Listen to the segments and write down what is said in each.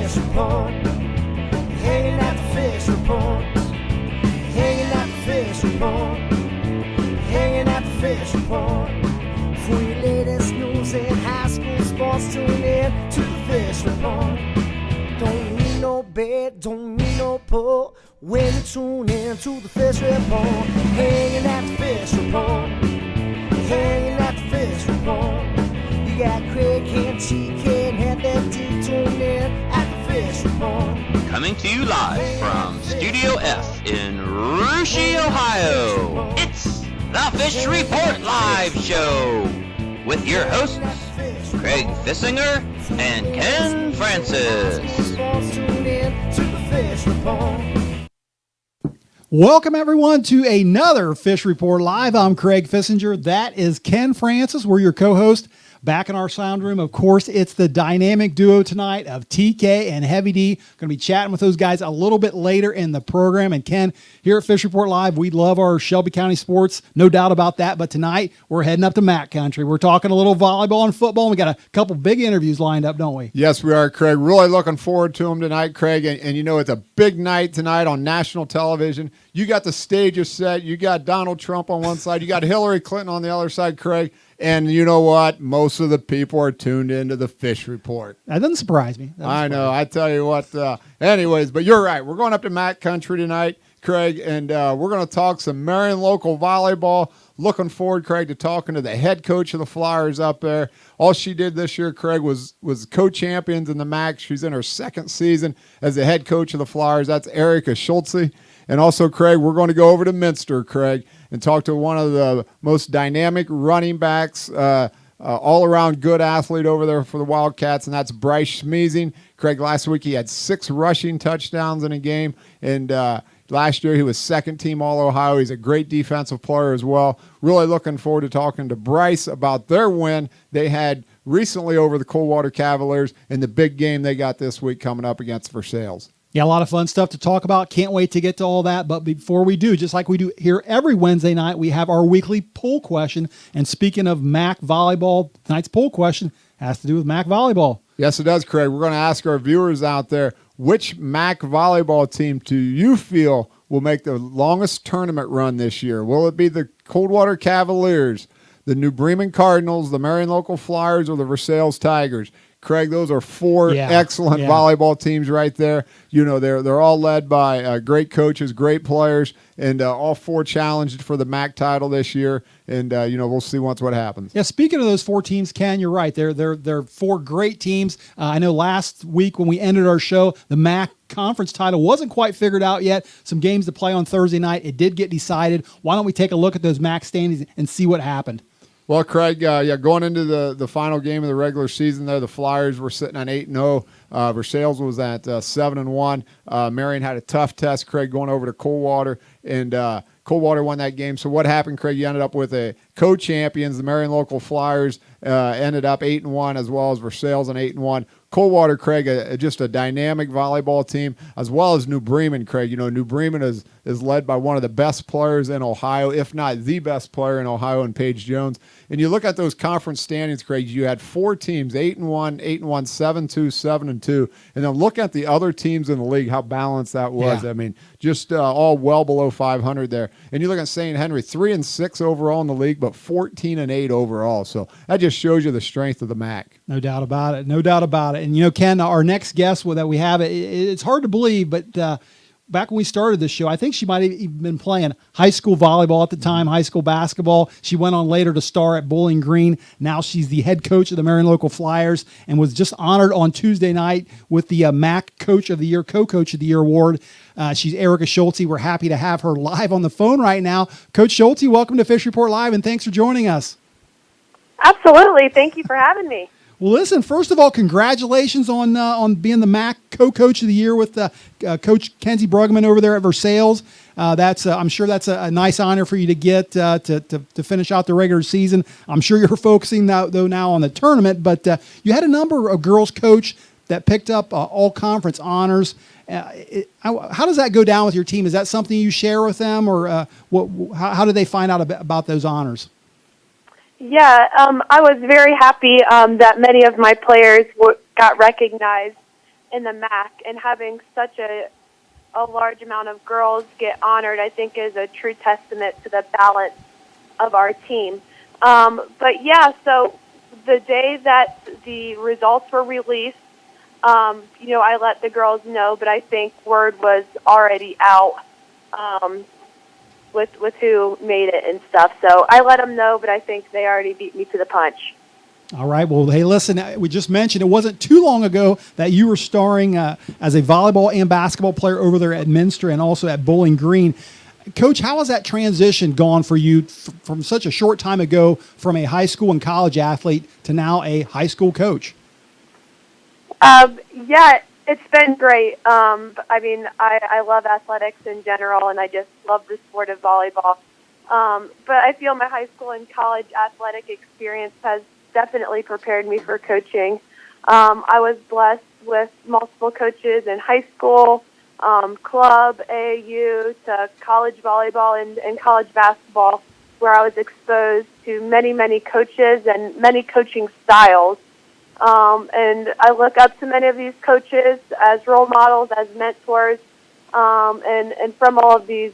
fish report. Hanging at the fish report. Hanging at the fish report. Hanging at the fish report. For your latest news in high school sports, tune in to the fish report. Don't need no bed, don't need no pull. When you tune in to the fish report. Hanging at the fish report. Hanging at the fish report. You got Craig and TK and Heather D. Tune in at the fish report. Coming to you live from Studio F in Russia, Ohio. It's the Fish Report Live Show with your hosts, Craig Fissinger and Ken Francis. Welcome, everyone, to another Fish Report Live. I'm Craig Fissinger. That is Ken Francis. We're your co-host. Back in our sound room, of course, it's the dynamic duo tonight of TK and Heavy D. Going to be chatting with those guys a little bit later in the program. And Ken, here at Fish Report Live, we love our Shelby County sports, no doubt about that. But tonight, we're heading up to Mac Country. We're talking a little volleyball and football. And we got a couple big interviews lined up, don't we? Yes, we are, Craig. Really looking forward to them tonight, Craig. And you know, it's a big night tonight on national television. You got the stages set. You got Donald Trump on one side. You got Hillary Clinton on the other side, Craig. And you know what? Most of the people are tuned into the Fish Report. That doesn't surprise me. I know. I tell you what. Anyways, but you're right. We're going up to Mac Country tonight, Craig, and we're going to talk some Marion Local volleyball. Looking forward, Craig, to talking to the head coach of the Flyers up there. All she did this year, Craig, was co-champions in the MAC. She's in her second season as the head coach of the Flyers. That's Erica Schulze. And also, Craig, we're going to go over to Minster, Craig, and talk to one of the most dynamic running backs, all-around good athlete over there for the Wildcats, and that's Bryce Schmiesing. Craig, last week he had 6 rushing touchdowns in a game, and last year he was second-team All-Ohio. He's a great defensive player as well. Really looking forward to talking to Bryce about their win they had recently over the Coldwater Cavaliers and the big game they got this week coming up against Versailles. Yeah, a lot of fun stuff to talk about. Can't wait to get to all that. But before we do, just like we do here every Wednesday night, we have our weekly poll question. And speaking of MAC volleyball, tonight's poll question has to do with MAC volleyball. Yes, it does, Craig. We're going to ask our viewers out there, which MAC volleyball team do you feel will make the longest tournament run this year? Will it be the Coldwater Cavaliers, the New Bremen Cardinals, the Marion Local Flyers, or the Versailles Tigers? Craig, those are 4 excellent volleyball teams right there. You know, they're all led by great coaches, great players, and all 4 challenged for the MAC title this year. And you know, we'll see what happens. Yeah, speaking of those 4 teams, Ken, you're right. They're 4 great teams. I know last week when we ended our show, the MAC conference title wasn't quite figured out yet. Some games to play on Thursday night. It did get decided. Why don't we take a look at those MAC standings and see what happened? Well, Craig, going into the final game of the regular season there, the Flyers were sitting on 8-0. Versailles was at 7-1. Marion had a tough test, Craig, going over to Coldwater, and Coldwater won that game. So what happened, Craig? You ended up with a co-champions. The Marion Local Flyers ended up 8-1, as well as Versailles on 8-1. Coldwater, Craig, just a dynamic volleyball team, as well as New Bremen, Craig. You know, New Bremen is led by one of the best players in Ohio, if not the best player in Ohio, in Paige Jones. And you look at those conference standings, Craig, you had 4 teams, 8-1, 8-1, 7-2, 7-2. And then look at the other teams in the league, how balanced that was. Yeah. I mean, just all well below 500 there. And you look at St. Henry, 3-6 overall in the league, but 14-8 overall. So that just shows you the strength of the MAC. No doubt about it. No doubt about it. And, you know, Ken, our next guest that we have, it's hard to believe, but back when we started this show, I think she might have even been playing high school volleyball at the time, high school basketball. She went on later to star at Bowling Green. Now she's the head coach of the Marion Local Flyers and was just honored on Tuesday night with the MAC Coach of the Year, Co-Coach of the Year award. She's Erica Schulze. We're happy to have her live on the phone right now. Coach Schulze, welcome to Fish Report Live, and thanks for joining us. Absolutely. Thank you for having me. Well, listen, first of all, congratulations on being the MAC Co-Coach of the Year with Coach Kenzie Brugman over there at Versailles. I'm sure that's a nice honor for you to get to finish out the regular season. I'm sure you're focusing now on the tournament, but you had a number of girls coach that picked up all conference honors. How does that go down with your team? Is that something you share with them, or how do they find out about those honors? Yeah, I was very happy that many of my players got recognized in the MAC, and having such a large amount of girls get honored, I think, is a true testament to the balance of our team. But yeah, so the day that the results were released, I let the girls know, but I think word was already out with who made it and stuff. So I let them know, but I think they already beat me to the punch. All right. Well, hey, listen, we just mentioned it wasn't too long ago that you were starring as a volleyball and basketball player over there at Minster and also at Bowling Green. Coach, how has that transition gone for you from such a short time ago from a high school and college athlete to now a high school coach? Yeah, it's been great. I mean, I love athletics in general, and I just love the sport of volleyball. But I feel my high school and college athletic experience has definitely prepared me for coaching. I was blessed with multiple coaches in high school, club, AAU, to college volleyball and college basketball, where I was exposed to many, many coaches and many coaching styles. And I look up to many of these coaches as role models, as mentors, and from all of these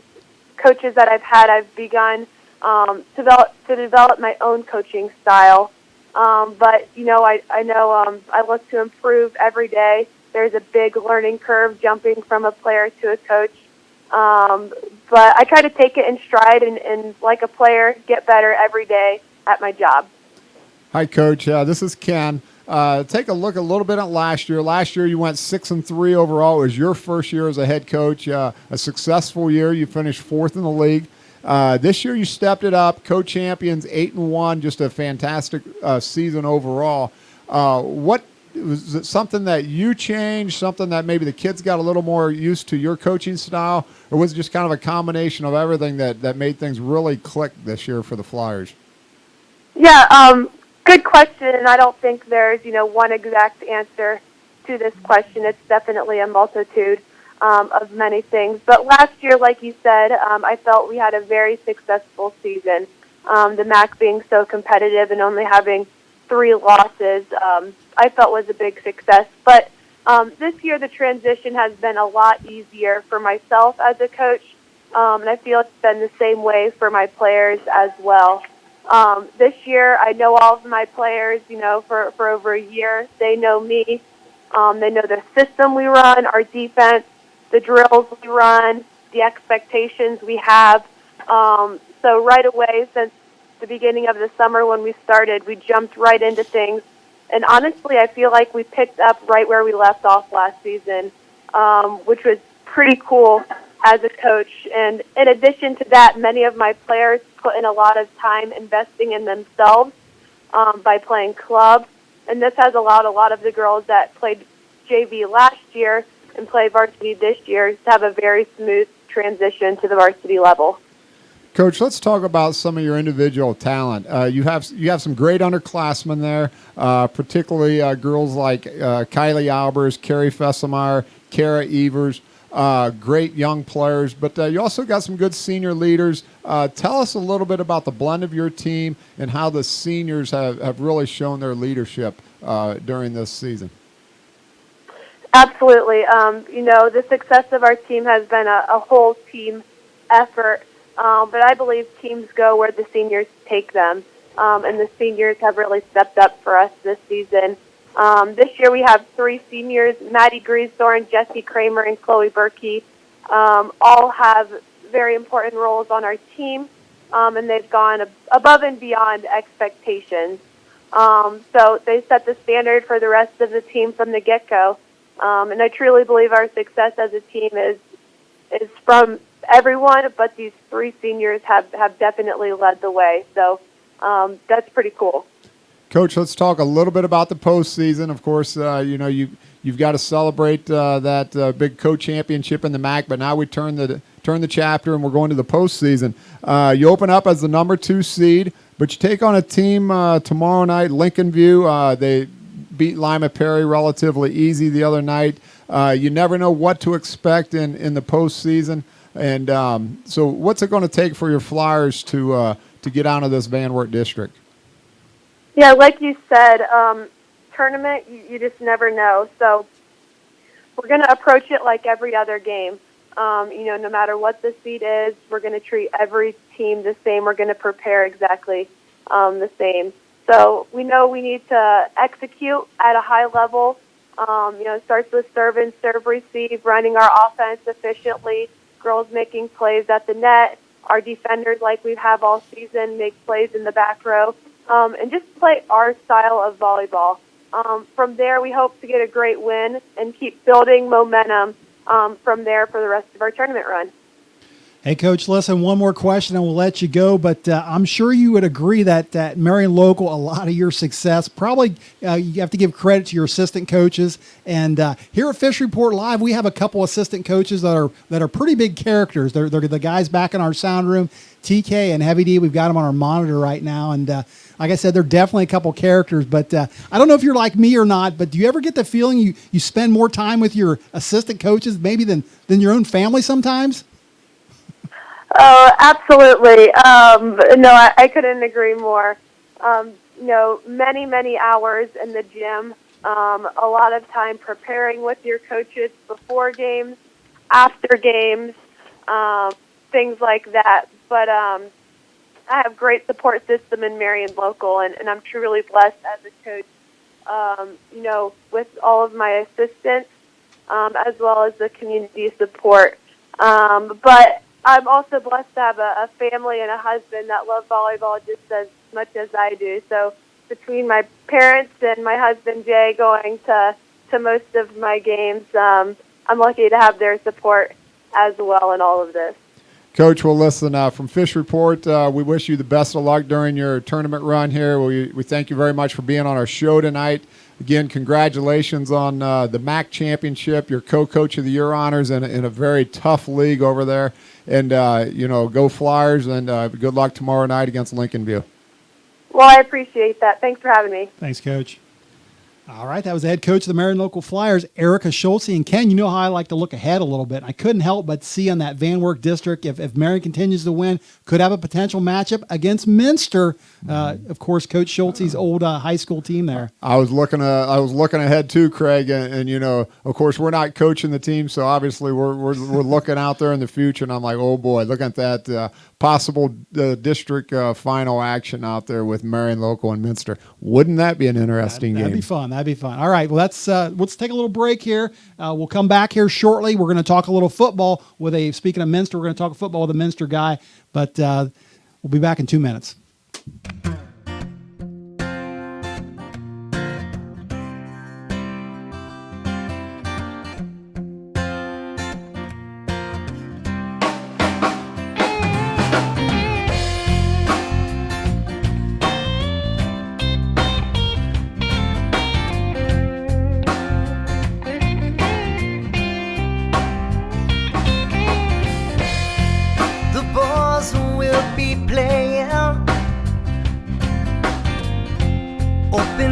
coaches that I've had, I've begun to develop my own coaching style. But, I know I look to improve every day. There's a big learning curve jumping from a player to a coach. But I try to take it in stride and like a player, get better every day at my job. Hi, Coach. This is Ken. Take a look a little bit at last year. Last year you went 6-3 overall. It was your first year as a head coach. A successful year. You finished 4th in the league. This year you stepped it up. Co-champions 8-1. Just a fantastic season overall. What was it, something that you changed? Something that maybe the kids got a little more used to your coaching style, or was it just kind of a combination of everything that made things really click this year for the Flyers? Yeah. Good question, and I don't think there's, one exact answer to this question. It's definitely a multitude of many things. But last year, like you said, I felt we had a very successful season. The MAC being so competitive and only having 3 losses, I felt was a big success. But this year, the transition has been a lot easier for myself as a coach, and I feel it's been the same way for my players as well. This year, I know all of my players, for over a year. They know me. They know the system we run, our defense, the drills we run, the expectations we have. So right away, since the beginning of the summer when we started, we jumped right into things. And honestly, I feel like we picked up right where we left off last season, which was pretty cool as a coach. And in addition to that, many of my players put in a lot of time investing in themselves by playing club. And this has allowed a lot of the girls that played JV last year and play varsity this year to have a very smooth transition to the varsity level. Coach, let's talk about some of your individual talent. You have some great underclassmen there, particularly girls like Kylie Albers, Carrie Fessemeyer, Kara Evers. Great young players, but you also got some good senior leaders. Tell us a little bit about the blend of your team and how the seniors have really shown their leadership during this season. Absolutely. The success of our team has been a whole team effort, but I believe teams go where the seniors take them, and the seniors have really stepped up for us this season. This year we have 3 seniors, Maddie Griesdorn, Jessie Kramer, and Chloe Berkey. All have very important roles on our team, and they've gone above and beyond expectations. So they set the standard for the rest of the team from the get-go. And I truly believe our success as a team is from everyone, but these 3 seniors have definitely led the way. So that's pretty cool. Coach, let's talk a little bit about the postseason. Of course, you've got to celebrate that big co-championship in the MAC, but now we turn the chapter and we're going to the postseason. You open up as the number 2 seed, but you take on a team tomorrow night, Lincoln View. They beat Lima Perry relatively easy the other night. You never know what to expect in the postseason, and so what's it going to take for your Flyers to get out of this Van Wert district? Yeah, like you said, tournament, you just never know. So we're going to approach it like every other game. No matter what the seed is, we're going to treat every team the same. We're going to prepare exactly the same. So we know we need to execute at a high level. It starts with serve and serve receive, running our offense efficiently, girls making plays at the net, our defenders, like we have all season, make plays in the back row, and just play our style of volleyball. From there, we hope to get a great win and keep building momentum from there for the rest of our tournament run. Hey, Coach, listen, one more question and we'll let you go, but I'm sure you would agree that Marion Local, a lot of your success, probably you have to give credit to your assistant coaches. And here at Fish Report Live, we have a couple assistant coaches that are pretty big characters. They're the guys back in our sound room, TK and Heavy D. We've got them on our monitor right now. And like I said, they're definitely a couple characters. But I don't know if you're like me or not, but do you ever get the feeling you spend more time with your assistant coaches maybe than your own family sometimes? Oh, absolutely. No, I couldn't agree more. Many, many hours in the gym, a lot of time preparing with your coaches before games, after games, things like that. But I have great support system in Marion Local, and I'm truly blessed as a coach, with all of my assistants, as well as the community support. But I'm also blessed to have a family and a husband that love volleyball just as much as I do. So between my parents and my husband, Jay, going to most of my games, I'm lucky to have their support as well in all of this. Coach, well, listen, from Fish Report, we wish you the best of luck during your tournament run here. We thank you very much for being on our show tonight. Again, congratulations on the MAC championship, your co-coach of the year honors in a very tough league over there. And, go Flyers, and good luck tomorrow night against Lincoln View. Well, I appreciate that. Thanks for having me. Thanks, Coach. All right, that was the head coach of the Marion Local Flyers, Erica Schulze. And Ken, you know how I like to look ahead a little bit. I couldn't help but see on that Van Werk district, if Marion continues to win, could have a potential matchup against Minster. Of course, Coach Schulze's old high school team there. I was looking ahead too, Craig, and of course we're not coaching the team, so obviously we're looking out there in the future, and I'm like, oh boy, look at that possible district final action out there with Marion Local and Minster. Wouldn't that be an interesting game? That'd be fun. That'd be fun. All right, well, let's take a little break here. We'll come back here shortly. We're going to talk a little football speaking of Minster, we're going to talk football with a Minster guy, but we'll be back in 2 minutes.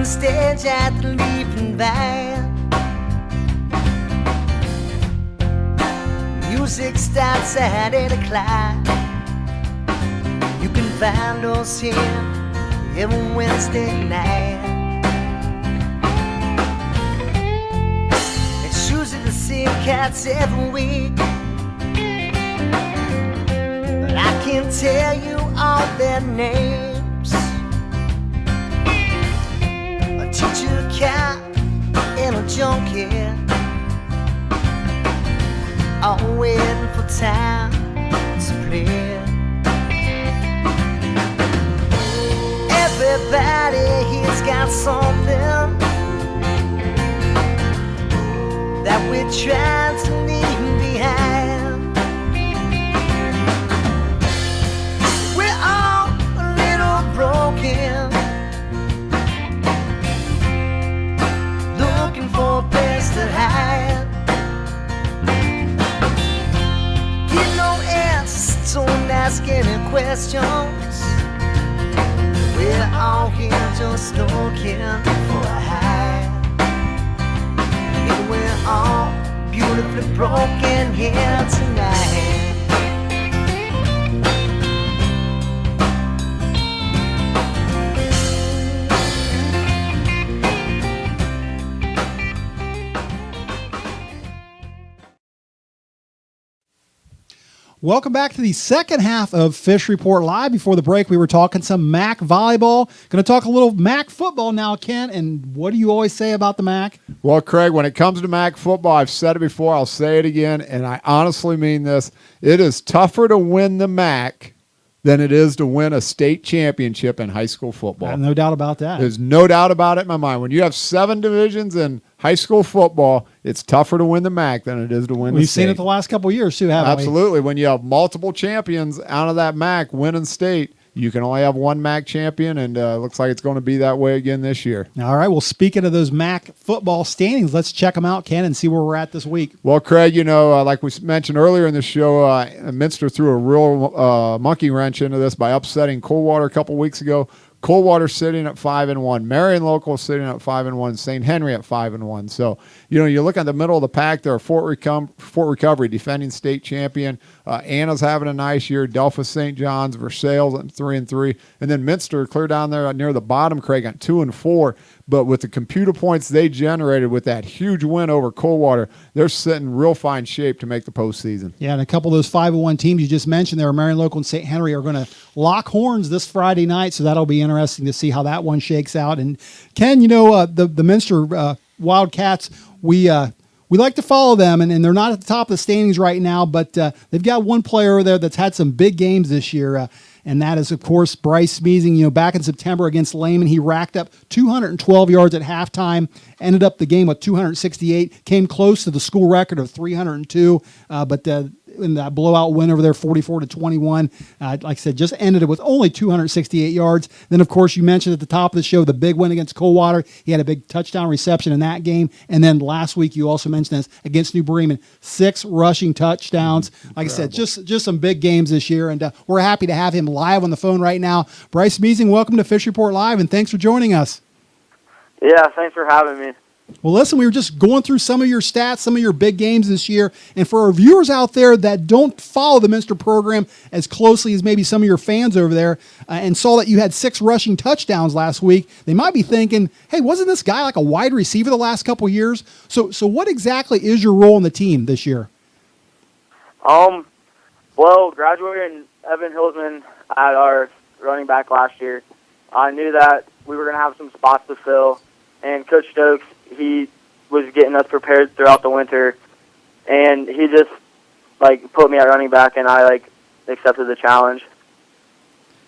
Stage at the leaving van. Music starts at 8 o'clock. You can find us here every Wednesday night. It's usually the same cats every week, but I can't tell you all their names. Teacher, cat, and a junkie, all waiting for time to play. Everybody here's got something that we're trying to leave behind. We're all a little broken, for a place to hide. Get no answers, don't ask any questions. We're all here just looking for a high. Yeah, we're all beautifully broken here tonight. Welcome back to the second half of Fish Report Live. Before the break, we were talking some MAC volleyball. Going to talk a little MAC football now, Ken. And what do you always say about the MAC? Well, Craig, when it comes to MAC football, I've said it before, I'll say it again, and I honestly mean this. It is tougher to win the MAC than it is to win a state championship in high school football. No doubt about that. There's no doubt about it in my mind. When you have 7 divisions in high school football, it's tougher to win the MAC than it is to win the state. We've seen it the last couple of years, too, haven't we? Absolutely. When you have multiple champions out of that MAC winning state, you can only have one MAC champion, and looks like it's going to be that way again this year. All right. Well, speaking of those MAC football standings, let's check them out, Ken, and see where we're at this week. Well, Craig, like we mentioned earlier in the show, Minster threw a real monkey wrench into this by upsetting Coldwater a couple weeks ago. Coldwater sitting at 5-1, Marion Local sitting at 5-1, St. Henry at 5-1. So, you look at the middle of the pack there. Fort Recovery, defending state champion. Anna's having a nice year. Delphus St. John's, Versailles at 3-3, and then Minster clear down there near the bottom. Craig at 2-4. But with the computer points they generated with that huge win over Coldwater, they're sitting real fine shape to make the postseason. Yeah, and a couple of those 5-1 teams you just mentioned there, Marion Local and St. Henry, are going to lock horns this Friday night, so that'll be interesting to see how that one shakes out. And Ken, the Minster Wildcats, we like to follow them, and they're not at the top of the standings right now, but they've got one player over there that's had some big games this year, and that is, of course, Bryce Schmiesing. Back in September against Lehman, he racked up 212 yards at halftime, ended up the game with 268, came close to the school record of 302, but in that blowout win over there, 44-21, like I said, just ended it with only 268 yards. Then, of course, you mentioned at the top of the show the big win against Coldwater. He had a big touchdown reception in that game. And then last week, you also mentioned this against New Bremen, 6 rushing touchdowns. Like Incredible. I said, just some big games this year, and we're happy to have him live on the phone right now. Bryce Schmiesing, welcome to Fish Report Live, and thanks for joining us. Yeah, thanks for having me. Well, listen, we were just going through some of your stats, some of your big games this year. And for our viewers out there that don't follow the Minster program as closely as maybe some of your fans over there and saw that you had 6 rushing touchdowns last week, they might be thinking, hey, wasn't this guy like a wide receiver the last couple of years? So what exactly is your role in the team this year? Well, graduating Evan Hillsman at our running back last year, I knew that we were going to have some spots to fill. And Coach Stokes, he was getting us prepared throughout the winter, and he just put me at running back, and I accepted the challenge.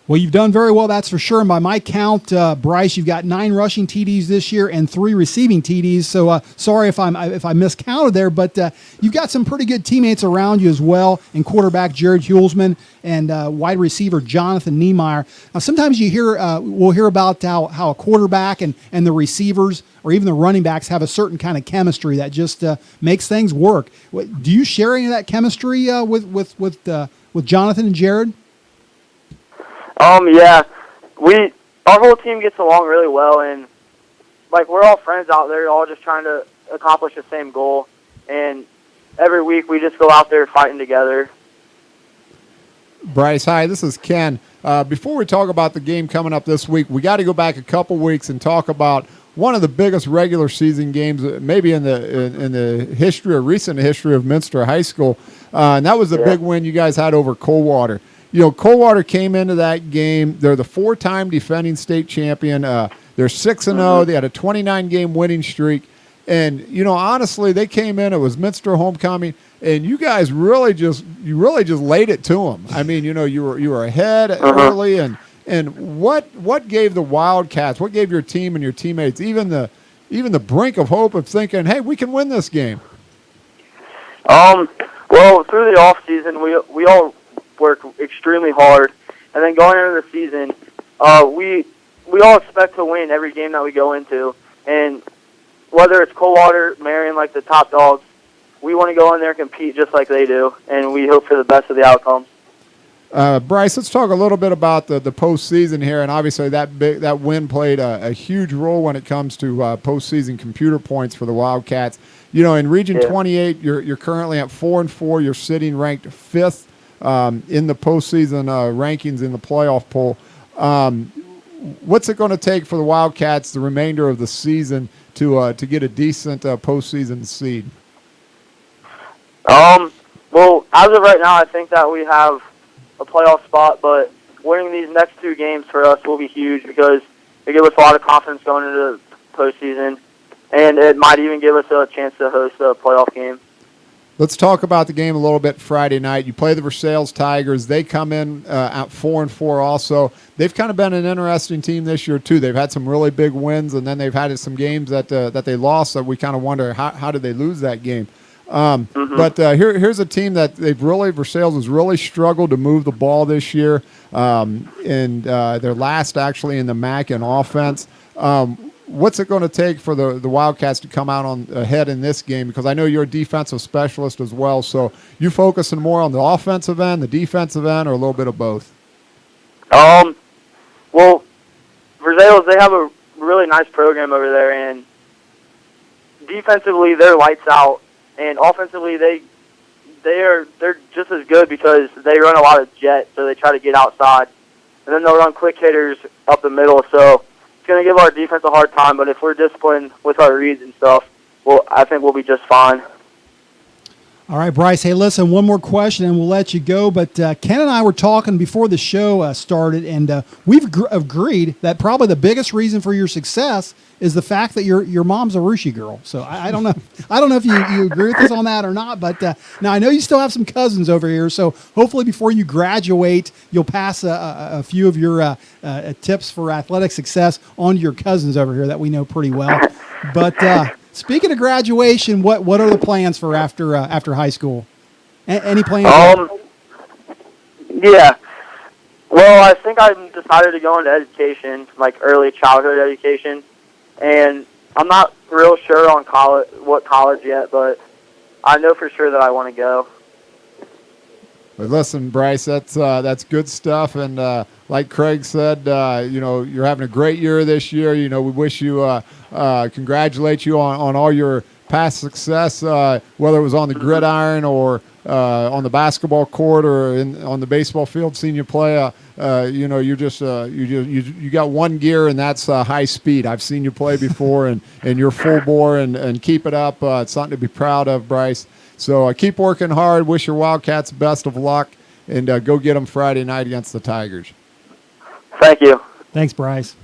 Well, you've done very well, that's for sure. And by my count, Bryce, you've got 9 rushing TDs this year and 3 receiving TDs. So sorry if I miscounted there, but you've got some pretty good teammates around you as well, and quarterback Jared Hulsman and wide receiver Jonathan Niemeyer. Now, sometimes we'll hear about how a quarterback and the receivers or even the running backs have a certain kind of chemistry that just makes things work. Do you share any of that chemistry with Jonathan and Jared? Yeah, our whole team gets along really well, and we're all friends out there, all just trying to accomplish the same goal. And every week we just go out there fighting together. Bryce, hi, this is Ken. Before we talk about the game coming up this week, we got to go back a couple weeks and talk about one of the biggest regular season games, maybe in the recent history of Minster High School, and that was the big win you guys had over Coldwater. Coldwater came into that game. They're the 4-time defending state champion. They're 6-0. They had a 29-game winning streak. And, honestly, they came in. It was Minster homecoming. And you guys really just laid it to them. I mean, you were ahead early. And what gave the Wildcats, what gave your team and your teammates even the brink of hope of thinking, hey, we can win this game? Well, through the off season, we all work extremely hard, and then going into the season, we all expect to win every game that we go into, and whether it's Coldwater, Marion, the top dogs, we want to go in there and compete just like they do, and we hope for the best of the outcomes. Bryce, let's talk a little bit about the postseason here, and obviously that win played a huge role when it comes to postseason computer points for the Wildcats. In Region 28, you're currently at 4-4. You're sitting ranked 5th in the postseason rankings in the playoff poll. What's it going to take for the Wildcats the remainder of the season to get a decent postseason seed? Well, as of right now, I think that we have a playoff spot, but winning these next 2 games for us will be huge because it gives us a lot of confidence going into the postseason, and it might even give us a chance to host a playoff game. Let's talk about the game a little bit Friday night. You play the Versailles Tigers. They come in at 4-4 also. They've kind of been an interesting team this year, too. They've had some really big wins, and then they've had some games that they lost, so we kind of wonder how did they lose that game. But here's a team that Versailles has really struggled to move the ball this year, and they're last actually in the MAC in offense. What's it going to take for the Wildcats to come out on ahead in this game? Because I know you're a defensive specialist as well, so you focusing more on the offensive end, the defensive end, or a little bit of both? Well, Versailles, they have a really nice program over there, and defensively they're lights out, and offensively they're just as good because they run a lot of jet, so they try to get outside, and then they'll run quick hitters up the middle, so going to give our defense a hard time, but if we're disciplined with our reads and stuff, well, I think we'll be just fine. All right, Bryce. Hey, listen, one more question and we'll let you go. But Ken and I were talking before the show started, and we've agreed that probably the biggest reason for your success is the fact that your mom's a Russia girl. So I don't know. I don't know if you agree with us on that or not. But now I know you still have some cousins over here. So hopefully before you graduate, you'll pass a few of your tips for athletic success on to your cousins over here that we know pretty well. But speaking of graduation, what are the plans for after high school? Any plans? Yeah. Well, I think I decided to go into education, like early childhood education. And I'm not real sure on what college yet, but I know for sure that I want to go. But listen, Bryce, that's good stuff. And like Craig said, you're having a great year this year. We wish you congratulate you on all your past success, whether it was on the gridiron or on the basketball court or on the baseball field, seeing you play. You got one gear, and that's high speed. I've seen you play before, and you're full bore, and keep it up. It's something to be proud of, Bryce. So keep working hard. Wish your Wildcats best of luck, and go get them Friday night against the Tigers. Thank you. Thanks, Bryce.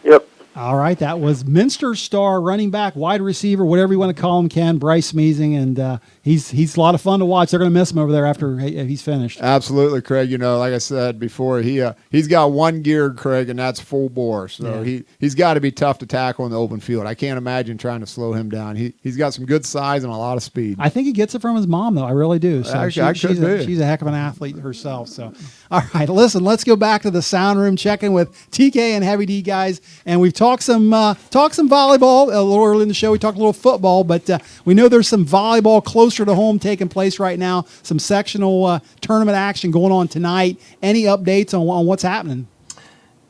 Yep. All right, that was Minster star, running back, wide receiver, whatever you want to call him, Ken, Bryce Schmiesing, and he's a lot of fun to watch. They're going to miss him over there after he's finished. Absolutely, Craig. Like I said before, he's got one gear, Craig, and that's full bore. So yeah. He's got to be tough to tackle in the open field. I can't imagine trying to slow him down. He's got some good size and a lot of speed. I think he gets it from his mom, though. I really do. So she's a heck of an athlete herself. So, all right, listen, let's go back to the sound room, check in with TK and Heavy D guys, and we've talked some volleyball a little early in the show. We talked a little football, but we know there's some volleyball closer to home taking place right now. Some sectional tournament action going on tonight. Any updates on what's happening?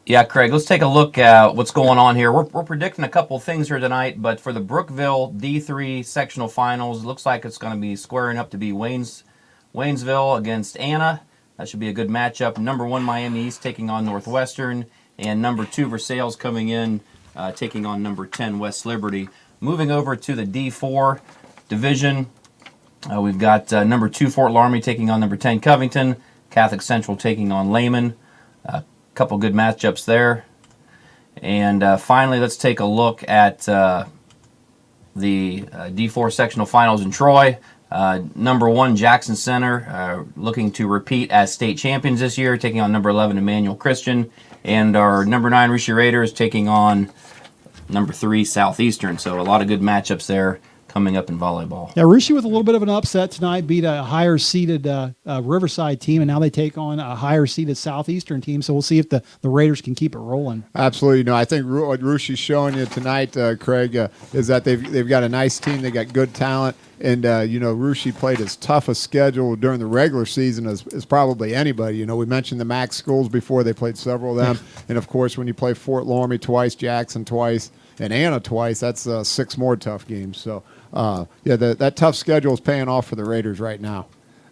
Yeah, Craig, let's take a look at what's going on here. We're predicting a couple of things here tonight, but for the Brookville D3 sectional finals, it looks like it's going to be squaring up to be Waynesville against Anna. That should be a good matchup. Number 1 Miami East taking on Northwestern, and number 2 Versailles coming in taking on number 10 West Liberty. Moving over to the D4 division, we've got number 2 Fort Laramie taking on number 10 Covington, Catholic Central taking on Lehman. A couple good matchups there. And finally, let's take a look at the D4 sectional finals in Troy. Number 1 Jackson Center looking to repeat as state champions this year, taking on number 11 Emmanuel Christian. And our number 9 Russia Raiders taking on number 3 Southeastern. So a lot of good matchups there coming up in volleyball. Yeah, Russia with a little bit of an upset tonight, beat a higher-seeded Riverside team, and now they take on a higher-seeded Southeastern team. So we'll see if the Raiders can keep it rolling. Absolutely. I think what Russia's showing you tonight, Craig, is that they've got a nice team. They got good talent. And, Russia played as tough a schedule during the regular season as probably anybody. We mentioned the MAC schools before. They played several of them. And, of course, when you play Fort Laramie twice, Jackson twice, and Anna twice, that's 6 more tough games. So, that tough schedule is paying off for the Raiders right now.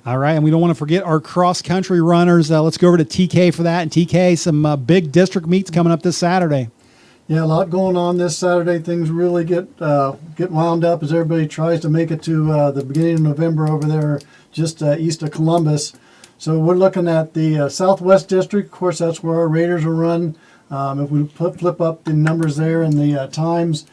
All right, and we don't want to forget our cross-country runners. Let's go over to TK for that. And TK, some big district meets coming up this Saturday. Yeah, a lot going on this Saturday. Things really get wound up as everybody tries to make it to the beginning of November over there just east of Columbus. So we're looking at the Southwest District. Of course, that's where our Raiders will run. If we flip up the numbers there and the times,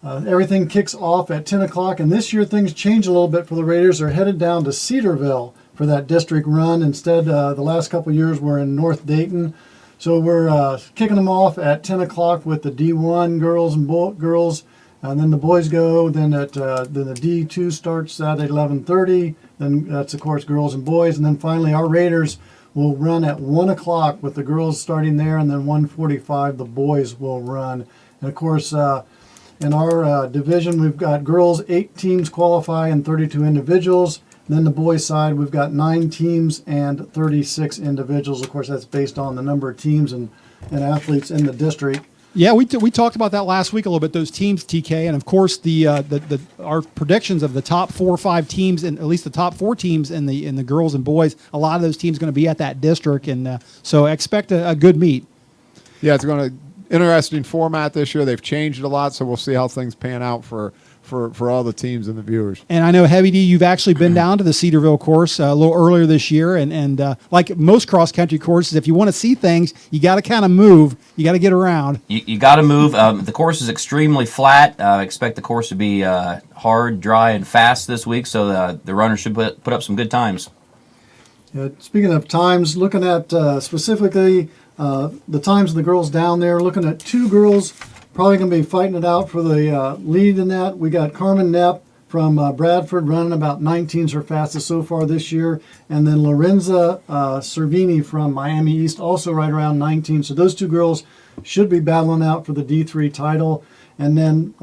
everything kicks off at 10 o'clock. And this year things change a little bit for the Raiders. They're headed down to Cedarville for that district run. Instead, the last couple of years we're in North Dayton. So we're kicking them off at 10 o'clock with the D1 girls and girls, and then the boys go. Then then the D2 starts at 11:30. Then that's of course girls and boys, and then finally our Raiders will run at 1 o'clock with the girls starting there, and then 1:45 the boys will run. And of course, in our division we've got girls 8 teams qualify and 32 individuals. And then the boys side, we've got 9 teams and 36 individuals. Of course, that's based on the number of teams and athletes in the district. Yeah, we talked about that last week a little bit. Those teams, TK, and of course the our predictions of the top 4 or 5 teams, and at least the top 4 teams in the girls and boys. A lot of those teams going to be at that district, and so expect a good meet. Yeah, it's going to interesting format this year. They've changed it a lot, so we'll see how things pan out for all the teams and the viewers. And I know, Heavy D, you've actually been down to the Cedarville course a little earlier this year, and like most cross-country courses, if you want to see things, you got to kind of move. You got to get around. You got to move. The course is extremely flat. Expect the course to be hard, dry, and fast this week, so the runners should put up some good times. Speaking of times, looking at specifically the times of the girls down there, looking at 2 girls probably going to be fighting it out for the lead in that. We got Carmen Knapp from Bradford running about 19's her fastest so far this year. And then Lorenza Cervini from Miami East also right around 19. So those 2 girls should be battling out for the D3 title. And then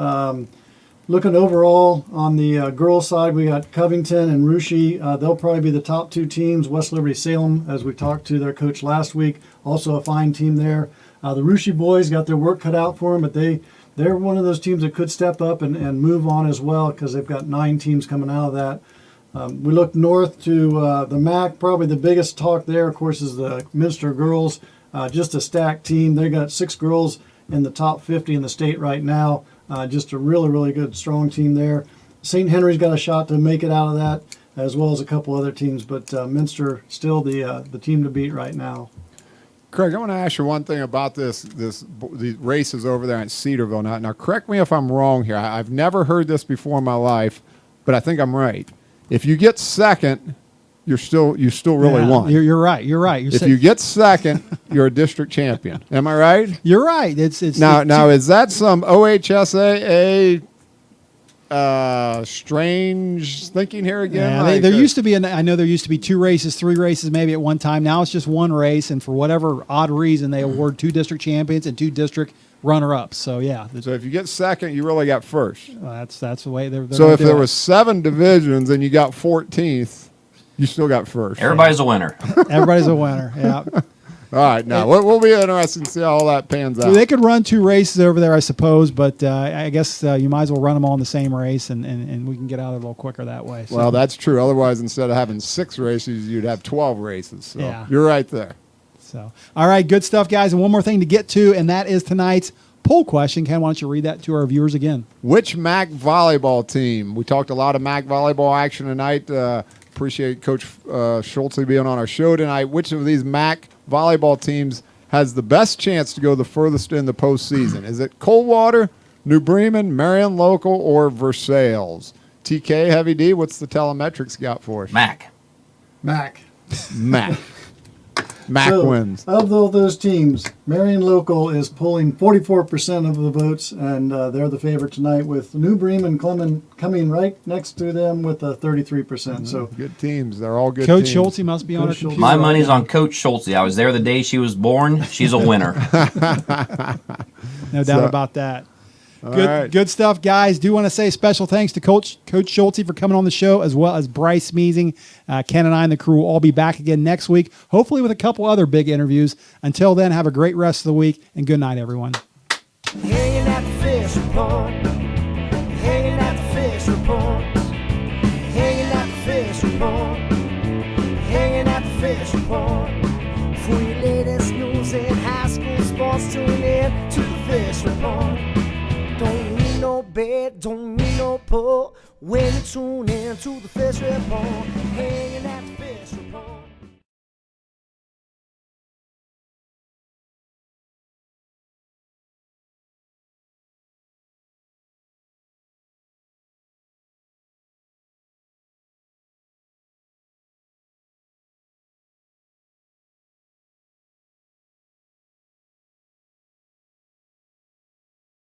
looking overall on the girls side, we got Covington and Russia. They'll probably be the top 2 teams. West Liberty Salem, as we talked to their coach last week, also a fine team there. The Russia boys got their work cut out for them, but they're one of those teams that could step up and move on as well, because they've got 9 teams coming out of that. We look north to the MAC. Probably the biggest talk there, of course, is the Minster girls. Just a stacked team. They got 6 girls in the top 50 in the state right now. Just a really, really good, strong team there. St. Henry's got a shot to make it out of that, as well as a couple other teams, but Minster still the team to beat right now. Craig, I want to ask you one thing about these races over there in Cedarville. Now, correct me if I'm wrong here. I've never heard this before in my life, but I think I'm right. If you get second, you still really won. You're right. If you get second, you're a district champion. Am I right? You're right. It's now is that some OHSAA strange thinking here again? Yeah, there used to be. I know there used to be 2 races, 3 races, maybe at one time. Now it's just 1 race, and for whatever odd reason, they award 2 district champions and 2 district runner-ups. So yeah. So if you get second, you really got first. That's the way they're. So if there was 7 divisions and you got 14th, you still got first. Everybody's a winner. Everybody's a winner. Yeah. All right, now we'll be interested to see how all that pans out. They could run 2 races over there, I suppose, but I guess you might as well run them all in the same race, and we can get out of it a little quicker that way. So. Well, that's true. Otherwise, instead of having 6 races, you'd have 12 races. So yeah. You're right there. So, all right, good stuff, guys. And one more thing to get to, and that is tonight's poll question. Ken, why don't you read that to our viewers again? Which MAC volleyball team? We talked a lot of MAC volleyball action tonight. Appreciate Coach Schulze being on our show tonight. Which of these MAC volleyball teams has the best chance to go the furthest in the postseason? Is it Coldwater, New Bremen, Marion Local, or Versailles? TK, Heavy D, what's the telemetrics got for us? MAC. MAC. MAC wins. Of all those teams, Marion Local is pulling 44% of the votes, and they're the favorite tonight, with New Bremen coming right next to them with 33%. So good teams. They're all good Coach teams. Schulze must be on her computer. My money's on Coach Schulze. I was there the day she was born. She's a winner. No doubt about that. Right. Good stuff, guys. Do want to say special thanks to Coach Schulze for coming on the show, as well as Bryce Schmiesing. Ken and I and the crew will all be back again next week, hopefully with a couple other big interviews. Until then, have a great rest of the week, and good night, everyone. Hanging at the fish report. Hanging at the fish report. Hanging at the fish report. Hanging at the fish report. For your latest news in high school sports, tune in to the fish fish report. Don't need no bed, don't need no pole when you tune in to the fish report.